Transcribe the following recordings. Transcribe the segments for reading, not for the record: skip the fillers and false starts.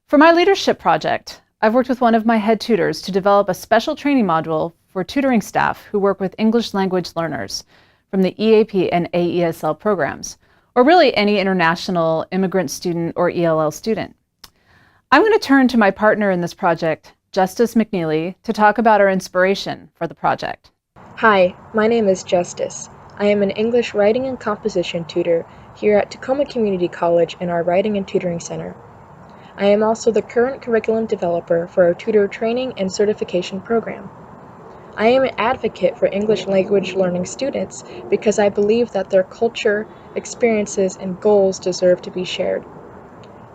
For my leadership project, I've worked with one of my head tutors to develop a special training module for tutoring staff who work with English language learners from the EAP and AESL programs, or really any international immigrant student or ELL student. I'm going to turn to my partner in this project, Justice McNeely, to talk about our inspiration for the project. Hi, my name is Justice. I am an English writing and composition tutor here at Tacoma Community College in our Writing and Tutoring Center. I am also the current curriculum developer for our tutor training and certification program. I am an advocate for English language learning students because I believe that their culture, experiences, and goals deserve to be shared.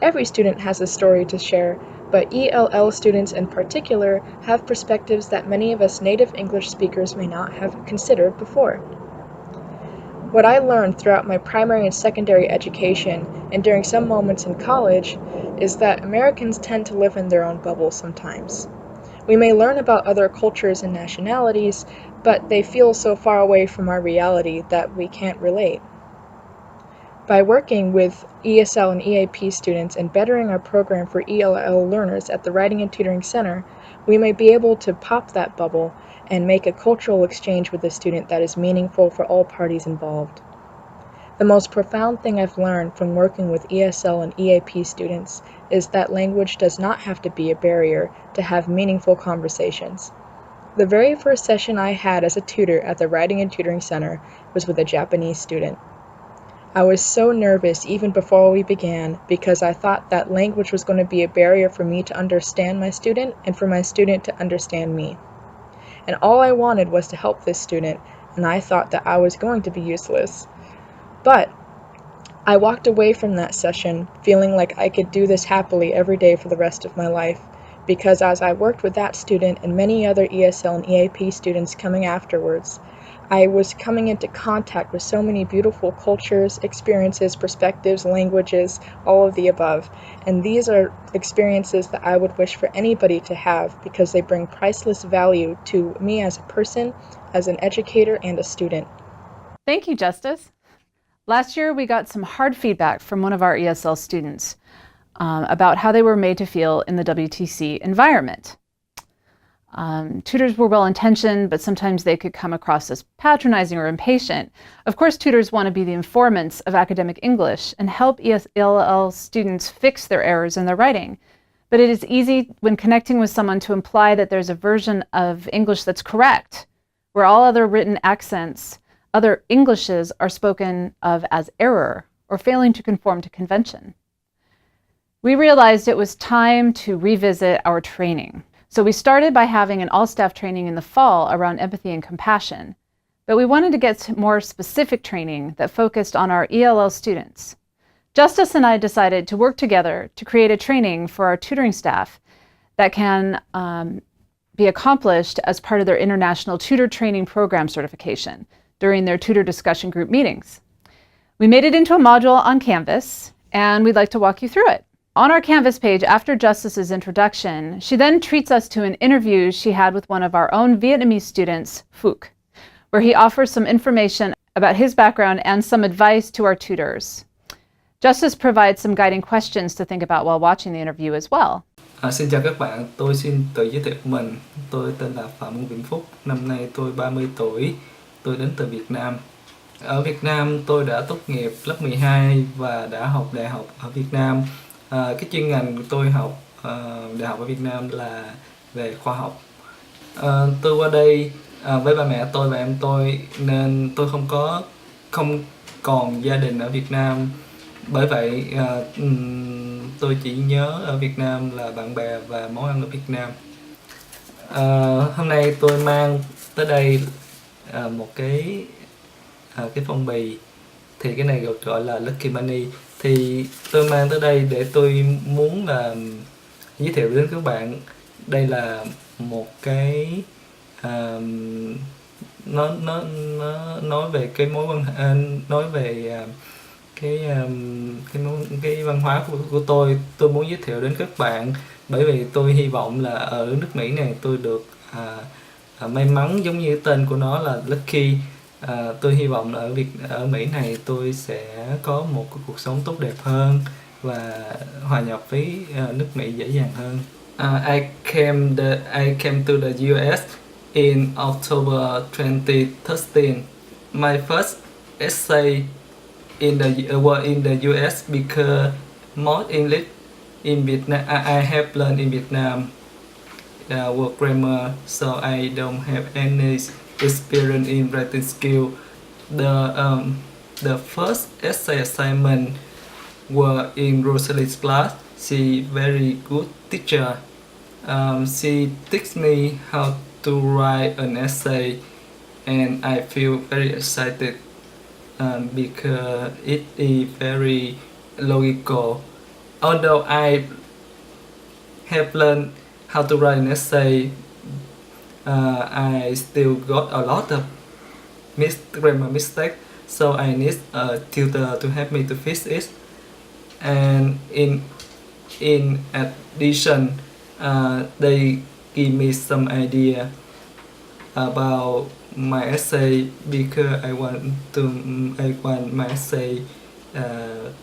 Every student has a story to share, but ELL students in particular have perspectives that many of us native English speakers may not have considered before. What I learned throughout my primary and secondary education and during some moments in college is that Americans tend to live in their own bubble sometimes. We may learn about other cultures and nationalities, but they feel so far away from our reality that we can't relate. By working with ESL and EAP students and bettering our program for ELL learners at the Writing and Tutoring Center, we may be able to pop that bubble and make a cultural exchange with the student that is meaningful for all parties involved. The most profound thing I've learned from working with ESL and EAP students is that language does not have to be a barrier to have meaningful conversations. The very first session I had as a tutor at the Writing and Tutoring Center was with a Japanese student. I was so nervous even before we began because I thought that language was going to be a barrier for me to understand my student and for my student to understand me. And all I wanted was to help this student, and I thought that I was going to be useless. But I walked away from that session feeling like I could do this happily every day for the rest of my life, because as I worked with that student and many other ESL and EAP students coming afterwards, I was coming into contact with so many beautiful cultures, experiences, perspectives, languages, all of the above. And these are experiences that I would wish for anybody to have because they bring priceless value to me as a person, as an educator, and a student. Thank you, Justice. Last year, we got some hard feedback from one of our ESL students about how they were made to feel in the WTC environment. Tutors were well-intentioned, but sometimes they could come across as patronizing or impatient. Of course, tutors want to be the informants of academic English and help ELL students fix their errors in their writing. But it is easy when connecting with someone to imply that there's a version of English that's correct, where all other written accents, other Englishes are spoken of as error or failing to conform to convention. We realized it was time to revisit our training. So we started by having an all-staff training in the fall around empathy and compassion, but we wanted to get more specific training that focused on our ELL students. Justice and I decided to work together to create a training for our tutoring staff that can be accomplished as part of their International Tutor Training Program certification during their tutor discussion group meetings. We made it into a module on Canvas, and we'd like to walk you through it. On our Canvas page, after Justice's introduction, she then treats us to an interview she had with one of our own Vietnamese students, Phuc, where he offers some information about his background and some advice to our tutors. Justice provides some guiding questions to think about while watching the interview as well. Xin chào các bạn, tôi xin tự giới thiệu mình. Tôi tên là Phạm Ngô Vĩnh Phúc, năm nay tôi 30 tuổi, tôi đến từ Việt Nam. Ở Việt Nam tôi đã tốt nghiệp lớp 12 và đã học đại học ở Việt Nam. Cái chuyên ngành tôi học đại học ở Việt Nam là về khoa học. Tôi qua đây với ba mẹ tôi và em tôi nên tôi không còn gia đình ở Việt Nam. Bởi vậy tôi chỉ nhớ ở Việt Nam là bạn bè và món ăn ở Việt Nam. Hôm nay tôi mang tới đây một cái phong bì, thì cái này được gọi là Lucky Money. Thì tôi mang tới đây để tôi muốn là giới thiệu đến các bạn. Đây là một cái nó nói về cái mối quan hệ, nói về cái văn hóa của tôi muốn giới thiệu đến các bạn, bởi vì tôi hy vọng là ở nước Mỹ này tôi được may mắn, giống như tên của nó là Lucky. Tôi hy vọng là ở Mỹ này tôi sẽ có một cái cuộc sống tốt đẹp hơn và hòa nhập với nước Mỹ dễ dàng hơn. I came to the US in October 2013. My first essay in the US because most English in Vietnam I have learned in Vietnam word grammar, so I don't have any experience in writing skill. The first essay assignment were in Urschel's class. She very good teacher. She teach me how to write an essay, and I feel very excited because it is very logical. Although I have learned how to write an essay, I still got a lot of grammar mistake, so I need a tutor to help me to fix it. And in addition, they give me some idea about my essay because I want my essay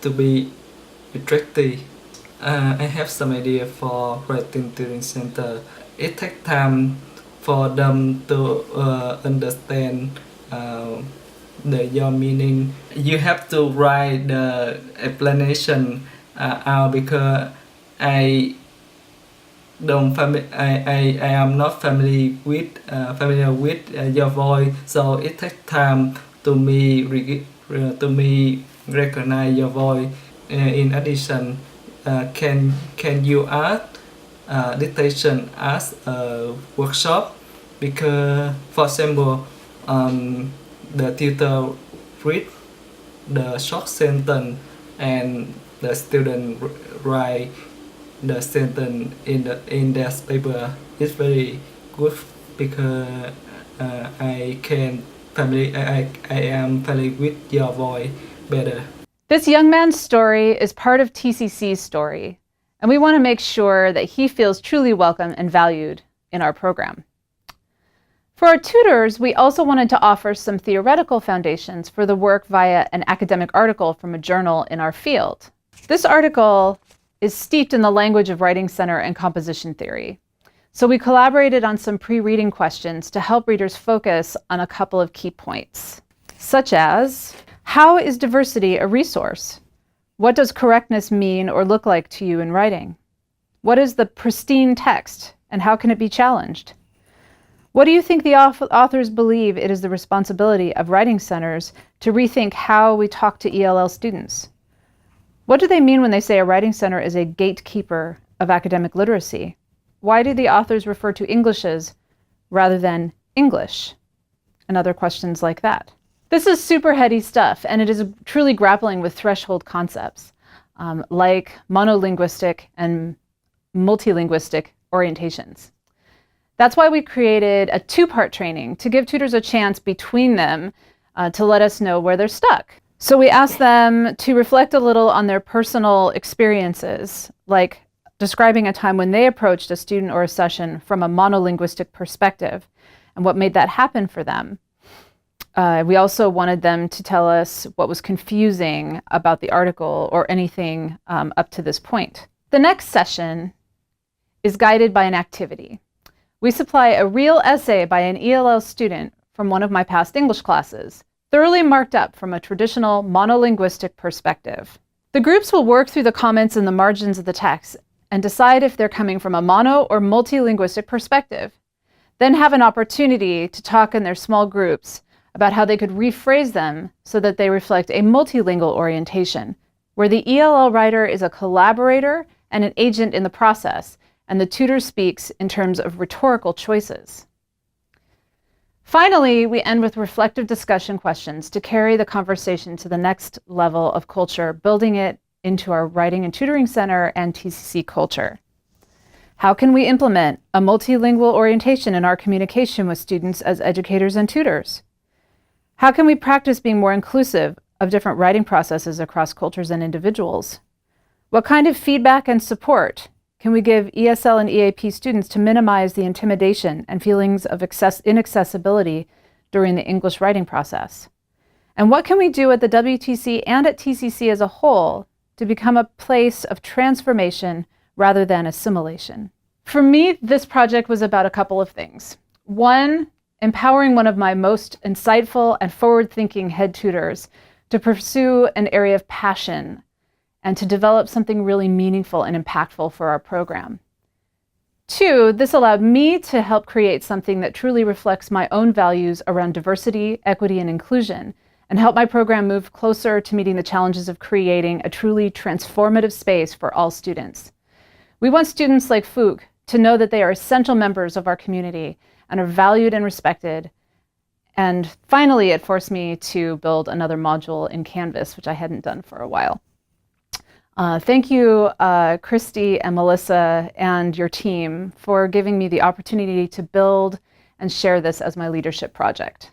to be attractive. I have some idea for writing tutoring center. It takes time for them to understand your meaning. You have to write the explanation out because I am not familiar with your voice, so it takes time to me recognize your voice. In addition, can you add dictation as a workshop? Because for example, the tutor read the short sentence and the student write the sentence in their paper. It's very good because I am familiar with your voice better. This young man's story is part of TCC's story, and we want to make sure that he feels truly welcome and valued in our program. For our tutors, we also wanted to offer some theoretical foundations for the work via an academic article from a journal in our field. This article is steeped in the language of writing center and composition theory. So we collaborated on some pre-reading questions to help readers focus on a couple of key points, such as, how is diversity a resource? What does correctness mean or look like to you in writing? What is the pristine text, and how can it be challenged? What do you think the authors believe it is the responsibility of writing centers to rethink how we talk to ELL students? What do they mean when they say a writing center is a gatekeeper of academic literacy? Why do the authors refer to Englishes rather than English? And other questions like that. This is super heady stuff, and it is truly grappling with threshold concepts like monolinguistic and multilinguistic orientations. That's why we created a two-part training to give tutors a chance between them to let us know where they're stuck. So we asked them to reflect a little on their personal experiences, like describing a time when they approached a student or a session from a monolinguistic perspective and what made that happen for them. We also wanted them to tell us what was confusing about the article or anything up to this point. The next session is guided by an activity. We supply a real essay by an ELL student from one of my past English classes, thoroughly marked up from a traditional monolinguistic perspective. The groups will work through the comments in the margins of the text and decide if they're coming from a mono or multilinguistic perspective, then have an opportunity to talk in their small groups about how they could rephrase them so that they reflect a multilingual orientation, where the ELL writer is a collaborator and an agent in the process, and the tutor speaks in terms of rhetorical choices. Finally, we end with reflective discussion questions to carry the conversation to the next level of culture, building it into our Writing and Tutoring Center and TCC culture. How can we implement a multilingual orientation in our communication with students as educators and tutors? How can we practice being more inclusive of different writing processes across cultures and individuals? What kind of feedback and support can we give ESL and EAP students to minimize the intimidation and feelings of inaccessibility during the English writing process? And what can we do at the WTC and at TCC as a whole to become a place of transformation rather than assimilation. For me, this project was about a couple of things. One, empowering one of my most insightful and forward-thinking head tutors to pursue an area of passion and to develop something really meaningful and impactful for our program. Two, this allowed me to help create something that truly reflects my own values around diversity, equity, and inclusion, and help my program move closer to meeting the challenges of creating a truly transformative space for all students. We want students like Fook to know that they are essential members of our community and are valued and respected. And finally, it forced me to build another module in Canvas, which I hadn't done for a while. Thank you, Christy and Melissa and your team for giving me the opportunity to build and share this as my leadership project.